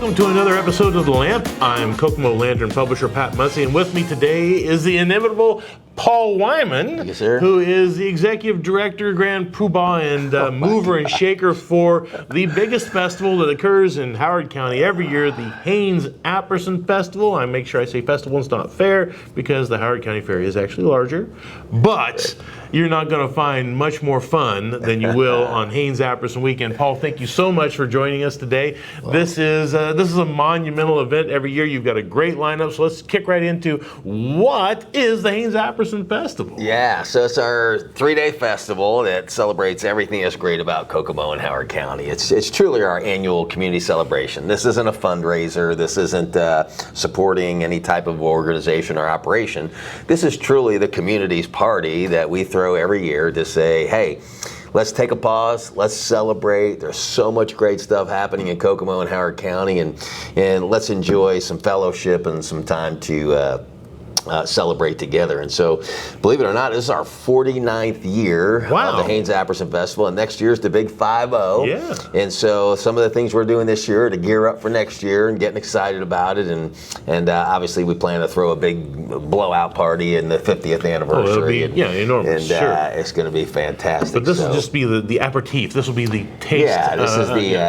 Welcome to another episode of The Lamp. I'm Kokomo Lantern Publisher Pat Munsey, and with me today is the inimitable Paul Wyman, Yes, sir. who is the Executive Director, Grand Poobah, and mover and shaker for the biggest festival that occurs in Howard County every year, the Haynes Apperson Festival. I make sure I say festival, it's not fair, because the Howard County Fair is actually larger. But you're not going to find much more fun than you will on Haynes Apperson weekend. Paul, thank you so much for joining us today. This is a monumental event every year. You've got a great lineup, so let's kick right into what is the Haynes Apperson Festival. Yeah, so it's our 3-day festival that celebrates everything that's great about Kokomo and Howard County. It's truly our annual community celebration. This isn't a fundraiser. This isn't supporting any type of organization or operation. This is truly the community's party that we throw every year to say, hey, let's take a pause, let's celebrate. There's so much great stuff happening in Kokomo and Howard County, and let's enjoy some fellowship and some time to celebrate together. And so, believe it or not, this is our 49th year of the Haynes Apperson Festival, and next year's the big 5-0. Yeah. And so some of the things we're doing this year to gear up for next year and getting excited about it, and obviously we plan to throw a big blowout party in the 50th anniversary. Enormous. And sure. It's going to be fantastic. But this will just be the aperitif. This will be the taste. Yeah,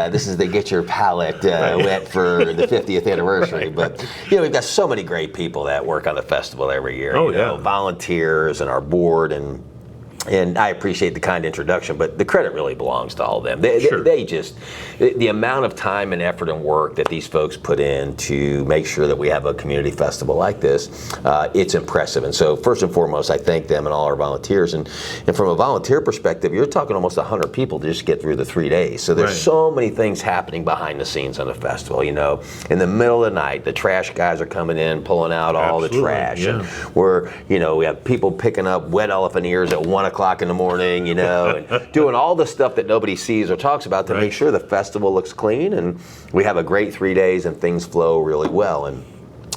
this is the get your palate wet for the 50th anniversary. Right. But we've got so many great people that work on the festival every year. Volunteers and our board, and I appreciate the kind introduction, but the credit really belongs to all of them. They just, the amount of time and effort and work that these folks put in to make sure that we have a community festival like this, it's impressive. And so first and foremost, I thank them and all our volunteers. And from a volunteer perspective, you're talking almost 100 people to just get through the 3 days. So there's so many things happening behind the scenes on the festival. In the middle of the night, the trash guys are coming in, pulling out all the trash. Yeah. And we have people picking up wet elephant ears at 1 o'clock in the morning, and doing all the stuff that nobody sees or talks about to make sure the festival looks clean and we have a great 3 days and things flow really well. And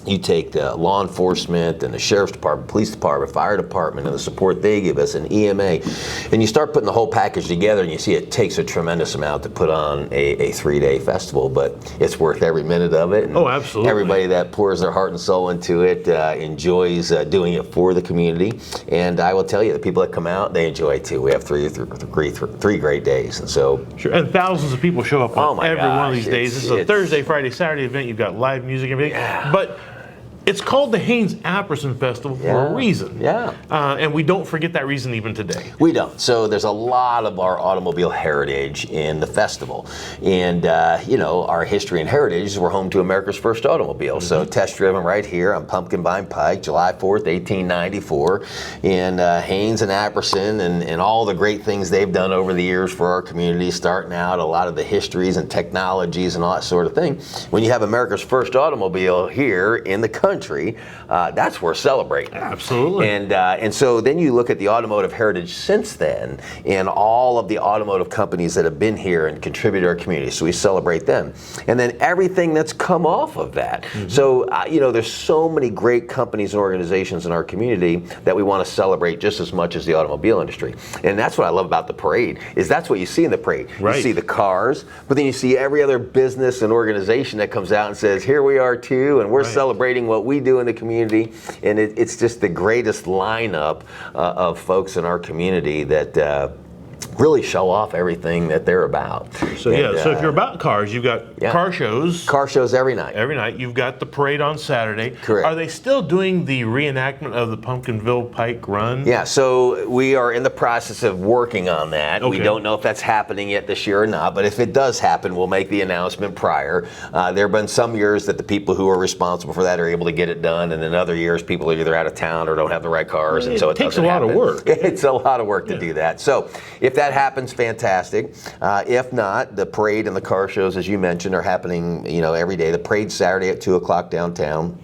you take the law enforcement and the sheriff's department, police department, fire department, and the support they give us, and EMA, and you start putting the whole package together, and you see it takes a tremendous amount to put on a 3-day festival, but it's worth every minute of it. And absolutely. Everybody that pours their heart and soul into it enjoys doing it for the community, and I will tell you, the people that come out, they enjoy it too. We have three great days, and so and thousands of people show up on every one of these days. This is a Thursday, Friday, Saturday event. You've got live music and everything, but it's called the Haynes Apperson Festival for a reason. Yeah. And we don't forget that reason even today. We don't. So there's a lot of our automobile heritage in the festival. And, our history and heritage is we're home to America's first automobile. Mm-hmm. So test driven right here on Pumpkin Vine Pike, July 4th, 1894. And Haynes and Apperson and all the great things they've done over the years for our community, starting out a lot of the histories and technologies and all that sort of thing. When you have America's first automobile here in the country, that's worth celebrating. Absolutely. And so then you look at the automotive heritage since then, and all of the automotive companies that have been here and contributed to our community. So we celebrate them, and then everything that's come off of that. Mm-hmm. So there's so many great companies and organizations in our community that we want to celebrate just as much as the automobile industry. And that's what I love about the parade. Is that's what you see in the parade. Right. You see the cars, but then you see every other business and organization that comes out and says, "Here we are too," and we're celebrating what we do in the community, and it's just the greatest lineup of folks in our community that really show off everything that they're about. So so if you're about cars, you've got car shows. Car shows every night. Every night. You've got the parade on Saturday. Correct. Are they still doing the reenactment of the Pumpkinville Pike Run? Yeah, so we are in the process of working on that. Okay. We don't know if that's happening yet this year or not, but if it does happen, we'll make the announcement prior. There have been some years that the people who are responsible for that are able to get it done, and in other years, people are either out of town or don't have the right cars, and so it takes a doesn't lot of happen. work. It's a lot of work to do that. So if that happens, fantastic. If not, the parade and the car shows, as you mentioned, are happening every day. The parade's Saturday at 2 o'clock downtown.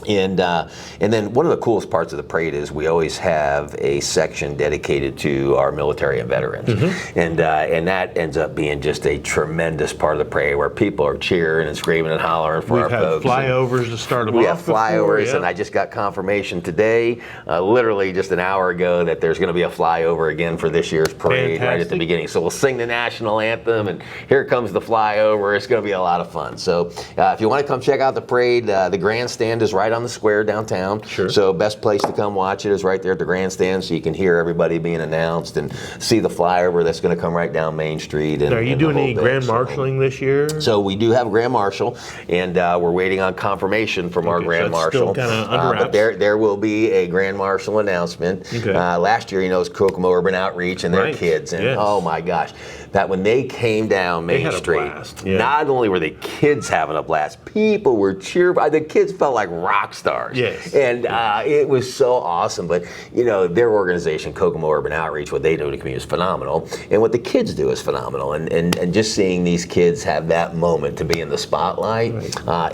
And then one of the coolest parts of the parade is we always have a section dedicated to our military and veterans, and that ends up being just a tremendous part of the parade where people are cheering and screaming and hollering for our folks. We've had flyovers to start them off. We have flyovers, before, and I just got confirmation today, literally just an hour ago, that there's going to be a flyover again for this year's parade right at the beginning. So we'll sing the national anthem, and here comes the flyover. It's going to be a lot of fun. So if you want to come check out the parade, the grandstand is right on the square downtown. Sure. So best place to come watch it is right there at the grandstand, so you can hear everybody being announced and see the flyover that's going to come right down Main Street. And, are you doing any grand marshaling this year? So we do have a grand marshal, and we're waiting on confirmation from our grand marshal. But there will be a grand marshal announcement. Okay. Last year, it was Kokomo Urban Outreach and their kids, and oh my gosh, that when they came down Main Street, not only were the kids having a blast, people were cheering. The kids felt like rock stars. Yes. And it was so awesome. But their organization, Kokomo Urban Outreach, what they do in the community is phenomenal, and what the kids do is phenomenal. And just seeing these kids have that moment to be in the spotlight,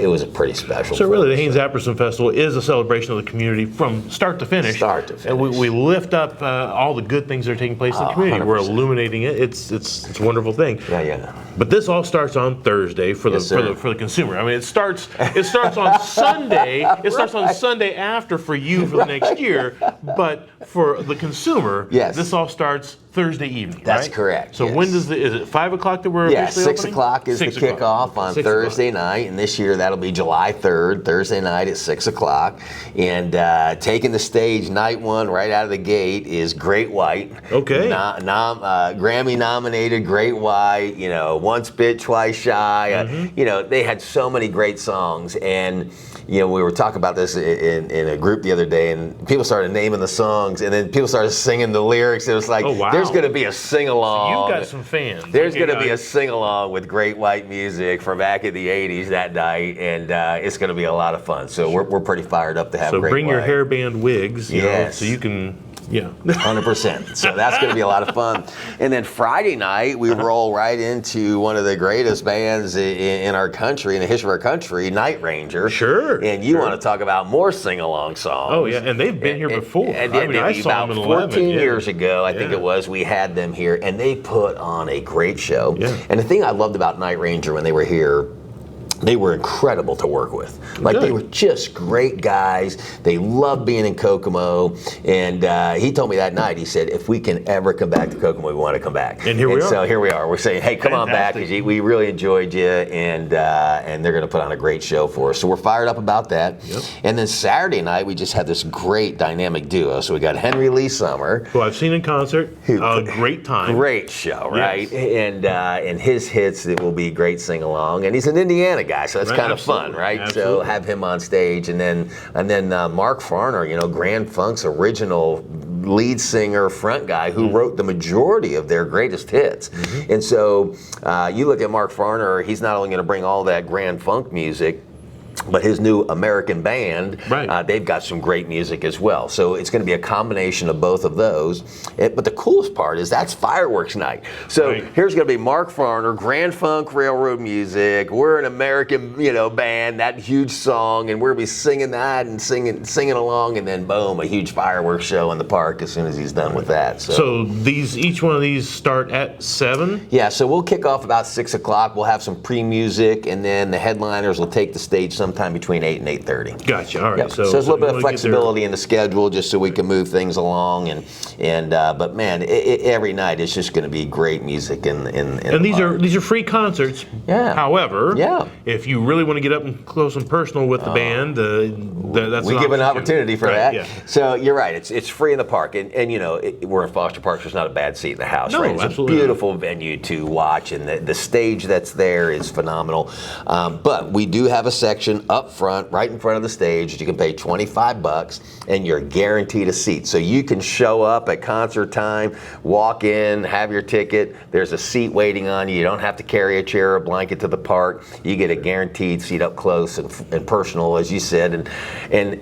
it was a pretty special. So really, the Haynes Apperson Festival is a celebration of the community from start to finish. Start to finish. And we lift up all the good things that are taking place in the community. 100%. We're illuminating it. It's a wonderful thing. Yeah. But this all starts on Thursday for the consumer. I mean, it starts on Sunday. It starts on Sunday after for you for the next year. But for the consumer, this all starts Thursday evening. That's correct. So when is it 5 o'clock that we're officially 6 opening? o'clock is the kickoff on Thursday night, and this year that'll be July 3rd, Thursday night at 6 o'clock. And taking the stage night one right out of the gate is Great White. Okay. Grammy nominated Great White. Once Bit, Twice Shy. They had so many great songs, and we were talking about this in a group the other day, and people started naming the songs, and then people started singing the lyrics. It was like, there's going to be a sing-along. So you've got some fans. There's going to be a sing-along with Great White music from back in the 80s that night, and it's going to be a lot of fun. So we're pretty fired up to have Great White. So bring your hairband wigs, so you can... 100%. So that's going to be a lot of fun. And then Friday night, we roll right into one of the greatest bands in our country, in the history of our country, Night Ranger. Sure. And you want to talk about more sing-along songs. Oh, yeah. And they've been here before. I saw them in 14 years ago, I think it was, we had them here, and they put on a great show. Yeah. And the thing I loved about Night Ranger when they were here, they were incredible to work with. They were just great guys. They loved being in Kokomo. And he told me that night, he said, if we can ever come back to Kokomo, we want to come back. And here we are. So here we are. We're saying, hey, come on back, because we really enjoyed you. And they're going to put on a great show for us. So we're fired up about that. Yep. And then Saturday night, we just had this great dynamic duo. So we got Henry Lee Summer, who I've seen in concert. Great time. Great show, right? Yes. And his hits, it will be great sing-along. And he's an Indiana guy, so it's kind of fun, right? Absolutely. So have him on stage, and then Mark Farner, Grand Funk's original lead singer, front guy, who wrote the majority of their greatest hits. And so you look at Mark Farner, he's not only going to bring all that Grand Funk music, but his new American band, they've got some great music as well. So it's going to be a combination of both of those. But the coolest part is that's fireworks night. So here's going to be Mark Farner, Grand Funk Railroad music. We're an American, band, that huge song, and we're going to be singing that and singing along, and then boom, a huge fireworks show in the park as soon as he's done with that. So each one of these start at 7? Yeah, so we'll kick off about 6 o'clock. We'll have some pre-music, and then the headliners will take the stage sometime between 8 and 8:30. Gotcha. All right. Yep. So there's a little bit of flexibility in the schedule, just so we can move things along. But man, every night it's just going to be great music. And these are free concerts. Yeah. However, if you really want to get up and close and personal with the band, that's we give an opportunity for that. Yeah. So you're right. It's free in the park, and we're in Foster Park, so there's not a bad seat in the house. No, right? It's absolutely a beautiful venue to watch, and the stage that's there is phenomenal. But we do have a section up front, right in front of the stage, that you can pay $25, and you're guaranteed a seat. So you can show up at concert time, walk in, have your ticket. There's a seat waiting on you. You don't have to carry a chair or a blanket to the park. You get a guaranteed seat up close and personal, as you said. And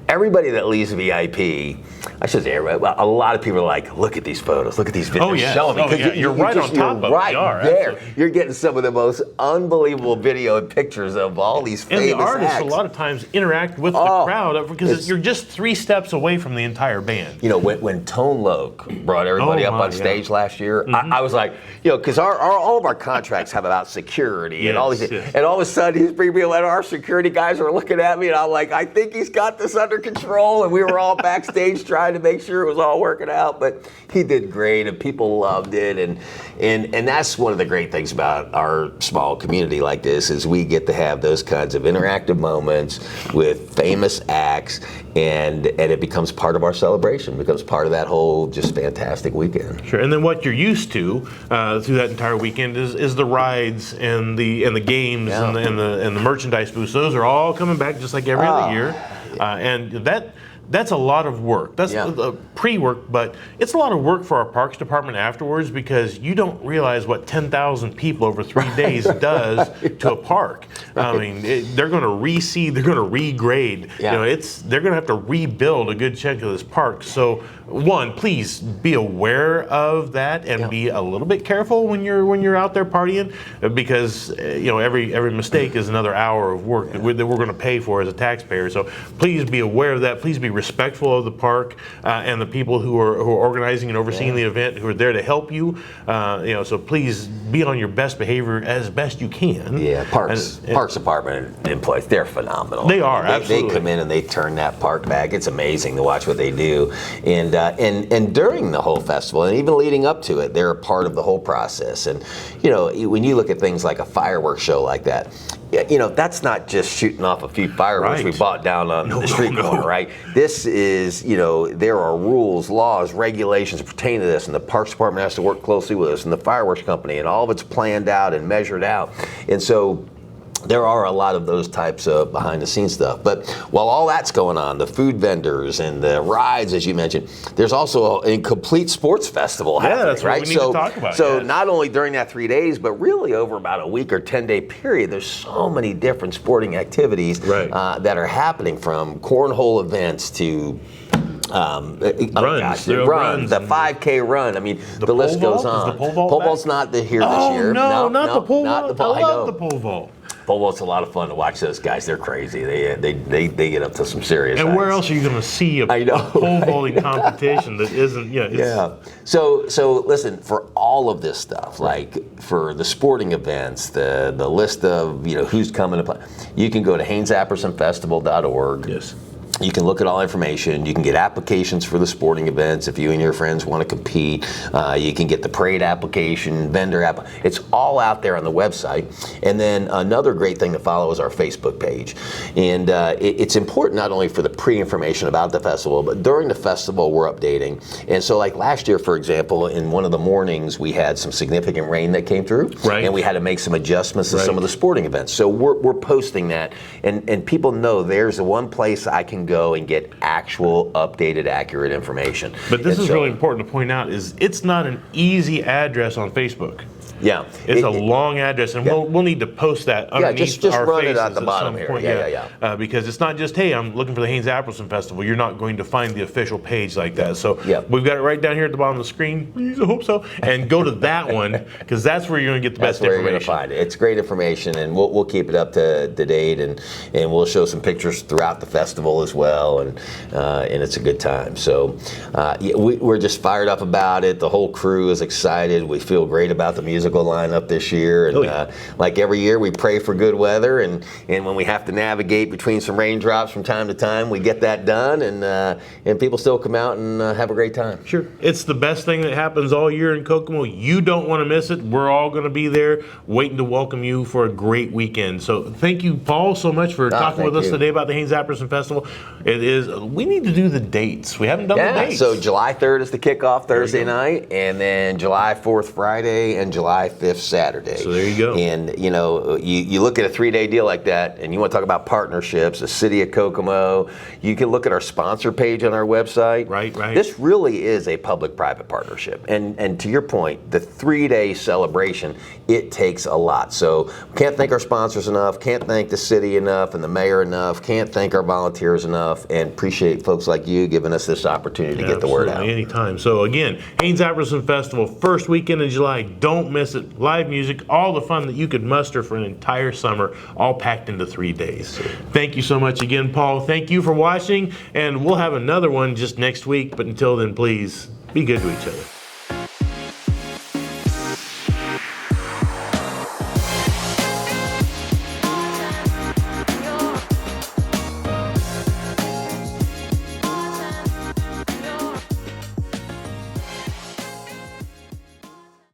everybody that leaves VIP, I should say everybody, well, a lot of people are like, look at these photos, look at these videos. Oh, yes. Show me. Oh, yeah. You're right on top of it. Right You are, there. absolutely. You're getting some of the most unbelievable video and pictures of all these famous And the artists acts. a lot of times interact with the crowd because you're just 3 steps away from the entire band. You know, when Tone Loc brought everybody up on stage last year, I was like, you know, because all of our contracts have about security and all these things. And all of a sudden, he's bringing me a letter. Our security guys are looking at me, and I'm like, I think he's got this under control. And we were all backstage trying to make sure it was all working out. But he did great, and people loved it. And that's one of the great things about our small community like this is we get to have those kinds of interactive moments with famous acts, and it becomes part of our celebration, becomes part of that whole just fantastic weekend. Sure, and then what you're used to through that entire weekend is the rides and the games and the merchandise booths. Those are all coming back just like every other year, and that's a lot of work. That's pre-work, but it's a lot of work for our parks department afterwards because you don't realize what 10,000 people over 3 days does to a park. I mean, they're going to reseed, they're going to regrade. You know, they're going to have to rebuild a good chunk of this park. So, one, please be aware of that and be a little bit careful when you're out there partying because you know every mistake is another hour of work that we're going to pay for as a taxpayer. So please be aware of that. Please be respectful of the park and the people who are organizing and overseeing the event, who are there to help you. You know, so please be on your best behavior as best you can. Yeah, Parks Department employees, they're phenomenal. They are, absolutely. They come in and they turn that park back. It's amazing to watch what they do. And during the whole festival, and even leading up to it, they're a part of the whole process. And, you know, when you look at things like a fireworks show like that, you know, that's not just shooting off a few fireworks we bought down on the street corner, right? This is, you know, there are rules, laws, regulations pertaining to this, and the Parks Department has to work closely with us, and the fireworks company, and all of it's planned out and measured out. And so there are a lot of those types of behind-the-scenes stuff. But while all that's going on, the food vendors and the rides, as you mentioned, there's also a complete sports festival happening, that's what right? we need to talk about. So not only during that 3 days, but really over about a week or 10-day period, there's so many different sporting activities that are happening, from cornhole events to runs, the 5K run. I mean, the list goes on. Is the pole vault pole vault's not here this year. No, not the pole vault. I love the pole vault. Pole vault's a lot of fun to watch. Those guys, they're crazy. They get up to some serious. And where else are you going to see a pole vaulting competition that isn't? So listen, for all of this stuff, like for the sporting events, the list of who's coming to play, you can go to HaynesAppersonFestival.org. Yes. You can look at all information. You can get applications for the sporting events if you and your friends want to compete. You can get the parade application, vendor app. It's all out there on the website. And then another great thing to follow is our Facebook page. And it's important not only for the pre-information about the festival, but during the festival we're updating. And so like last year, for example, in one of the mornings we had some significant rain that came through. Right. And we had to make some adjustments to some of the sporting events. So we're posting that. And people know there's the one place I can go and get actual, updated, accurate information. But this is really important to point out, is it's not an easy address on Facebook. Yeah. It's a long address, and we'll need to post that underneath just our run faces it at the bottom some here. point. Because it's not just, hey, I'm looking for the Haynes Apperson Festival. You're not going to find the official page like that. So we've got it right down here at the bottom of the screen. Please, I hope so. And go to that one, because that's where you're going to get the best information. That's where you're going to find it. It's great information, and we'll keep it up to date, and we'll show some pictures throughout the festival as well, and it's a good time. So we're just fired up about it. The whole crew is excited. We feel great about the musical lineup this year, and like every year we pray for good weather, and when we have to navigate between some raindrops from time to time, we get that done, and people still come out and have a great time. Sure. It's the best thing that happens all year in Kokomo. You don't want to miss it. We're all going to be there waiting to welcome you for a great weekend. So thank you, Paul, so much for talking with us today about the Haynes Apperson Festival. We need to do the dates. We haven't done the dates. So July 3rd is the kickoff, Thursday night, and then July 4th, Friday, and July July 5th, Saturday. So there you go. And you look at a 3-day deal like that, and you want to talk about partnerships, the city of Kokomo. You can look at our sponsor page on our website. Right. This really is a public-private partnership. And to your point, the 3-day celebration, it takes a lot. So can't thank our sponsors enough, can't thank the city enough and the mayor enough, can't thank our volunteers enough, and appreciate folks like you giving us this opportunity to get the word out. Anytime. So again, Haynes Apperson Festival, first weekend in July. Don't miss it. Live music, all the fun that you could muster for an entire summer, all packed into 3 days. Thank you so much again, Paul. Thank you for watching, and we'll have another one just next week. But until then, please be good to each other.